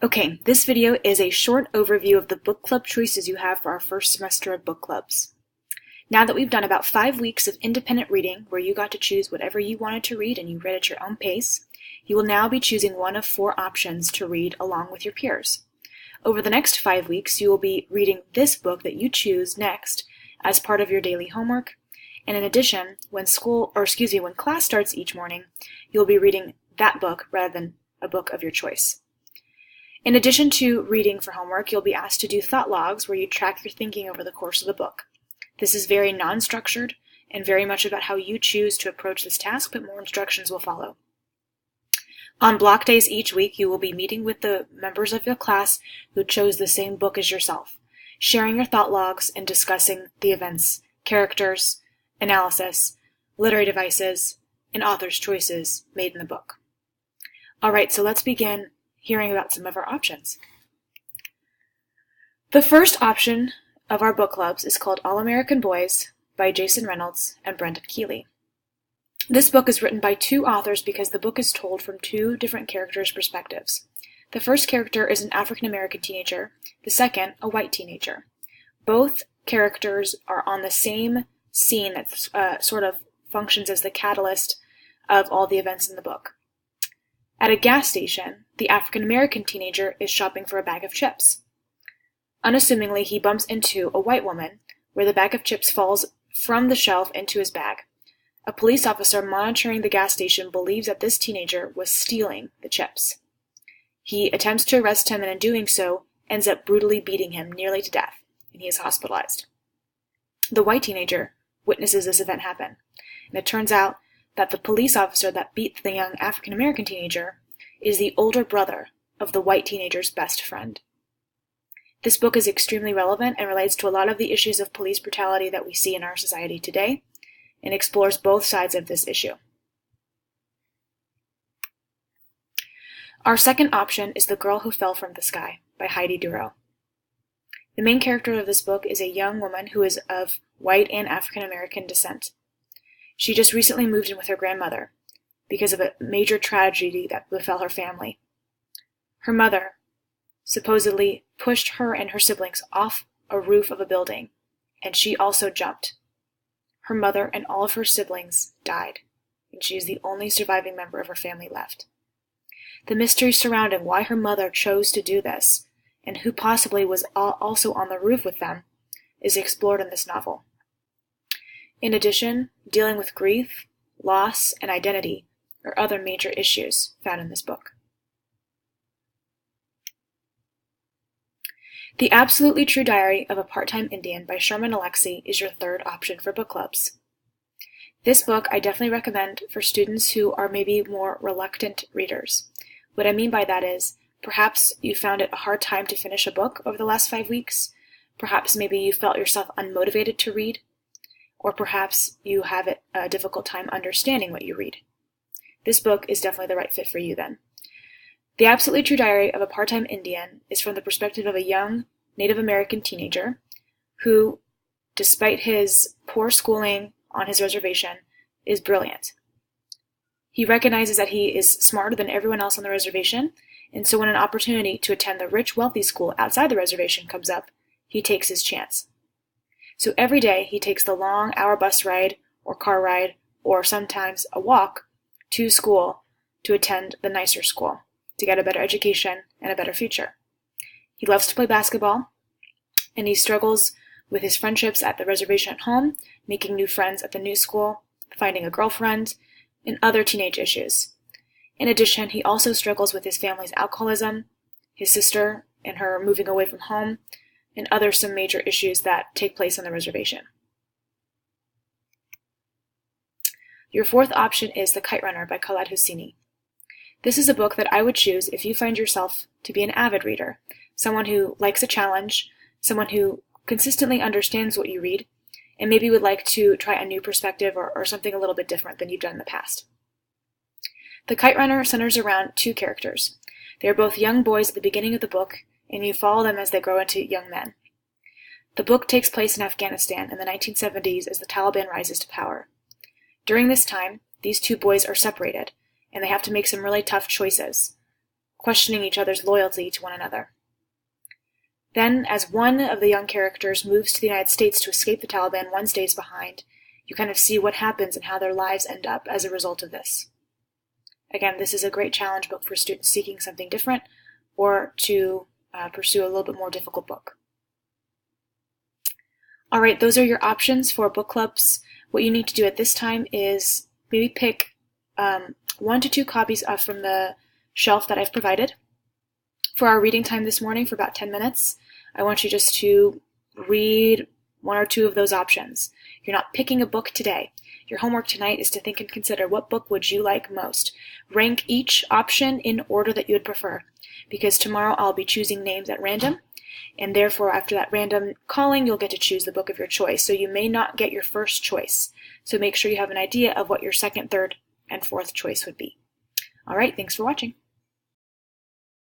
Okay, this video is a short overview of the book club choices you have for our first semester of book clubs. Now that we've done about 5 weeks of independent reading, where you got to choose whatever you wanted to read and you read at your own pace, you will now be choosing one of 4 options to read along with your peers. Over the next 5 weeks, you will be reading this book that you choose next as part of your daily homework, and in addition, when class starts each morning, you'll be reading that book rather than a book of your choice. In addition to reading for homework, you'll be asked to do thought logs where you track your thinking over the course of the book. This is very non-structured and very much about how you choose to approach this task, but more instructions will follow. On block days each week, you will be meeting with the members of your class who chose the same book as yourself, sharing your thought logs and discussing the events, characters, analysis, literary devices, and author's choices made in the book. Alright, so let's begin hearing about some of our options. The first option of our book clubs is called All American Boys by Jason Reynolds and Brendan Keeley. This book is written by 2 authors because the book is told from 2 different characters' perspectives. The first character is an African American teenager, the second a white teenager. Both characters are on the same scene that sort of functions as the catalyst of all the events in the book. At a gas station, the African-American teenager is shopping for a bag of chips. Unassumingly, he bumps into a white woman, where the bag of chips falls from the shelf into his bag. A police officer monitoring the gas station believes that this teenager was stealing the chips. He attempts to arrest him and in doing so, ends up brutally beating him nearly to death, and he is hospitalized. The white teenager witnesses this event happen, and it turns out that the police officer that beat the young African-American teenager is the older brother of the white teenager's best friend. This book is extremely relevant and relates to a lot of the issues of police brutality that we see in our society today, and explores both sides of this issue. Our second option is The Girl Who Fell from the Sky by Heidi Duro. The main character of this book is a young woman who is of white and African-American descent. She just recently moved in with her grandmother because of a major tragedy that befell her family. Her mother supposedly pushed her and her siblings off a roof of a building, and she also jumped. Her mother and all of her siblings died, and she is the only surviving member of her family left. The mystery surrounding why her mother chose to do this, and who possibly was also on the roof with them, is explored in this novel. In addition, dealing with grief, loss, and identity are other major issues found in this book. The Absolutely True Diary of a Part-Time Indian by Sherman Alexie is your third option for book clubs. This book I definitely recommend for students who are maybe more reluctant readers. What I mean by that is, perhaps you found it a hard time to finish a book over the last 5 weeks, perhaps maybe you felt yourself unmotivated to read, or perhaps you have a difficult time understanding what you read. This book is definitely the right fit for you then. The Absolutely True Diary of a Part-Time Indian is from the perspective of a young Native American teenager who, despite his poor schooling on his reservation, is brilliant. He recognizes that he is smarter than everyone else on the reservation, and so when an opportunity to attend the rich, wealthy school outside the reservation comes up, he takes his chance. So every day he takes the long hour bus ride or car ride or sometimes a walk to school to attend the nicer school to get a better education and a better future. He loves to play basketball, and he struggles with his friendships at the reservation at home, making new friends at the new school, finding a girlfriend, and other teenage issues. In addition, he also struggles with his family's alcoholism, his sister and her moving away from home, and some major issues that take place on the reservation. Your fourth option is The Kite Runner by Khaled Hosseini. This is a book that I would choose if you find yourself to be an avid reader, someone who likes a challenge, someone who consistently understands what you read, and maybe would like to try a new perspective or something a little bit different than you've done in the past. The Kite Runner centers around 2 characters. They are both young boys at the beginning of the book, and you follow them as they grow into young men. The book takes place in Afghanistan in the 1970s as the Taliban rises to power. During this time, these 2 boys are separated, and they have to make some really tough choices. questioning each other's loyalty to one another. Then, as one of the young characters moves to the United States to escape the Taliban, one stays behind. You kind of see what happens and how their lives end up as a result of this. Again, this is a great challenge book for students seeking something different or to pursue a little bit more difficult book. All right, those are your options for book clubs. What you need to do at this time is maybe pick 1 to 2 copies up from the shelf that I've provided. For our reading time this morning for about 10 minutes, I want you just to read 1 or 2 of those options. You're not picking a book today. Your homework tonight is to think and consider, what book would you like most? Rank each option in order that you would prefer, because tomorrow I'll be choosing names at random, and therefore after that random calling, you'll get to choose the book of your choice. So you may not get your first choice. So make sure you have an idea of what your second, third, and fourth choice would be. All right, thanks for watching.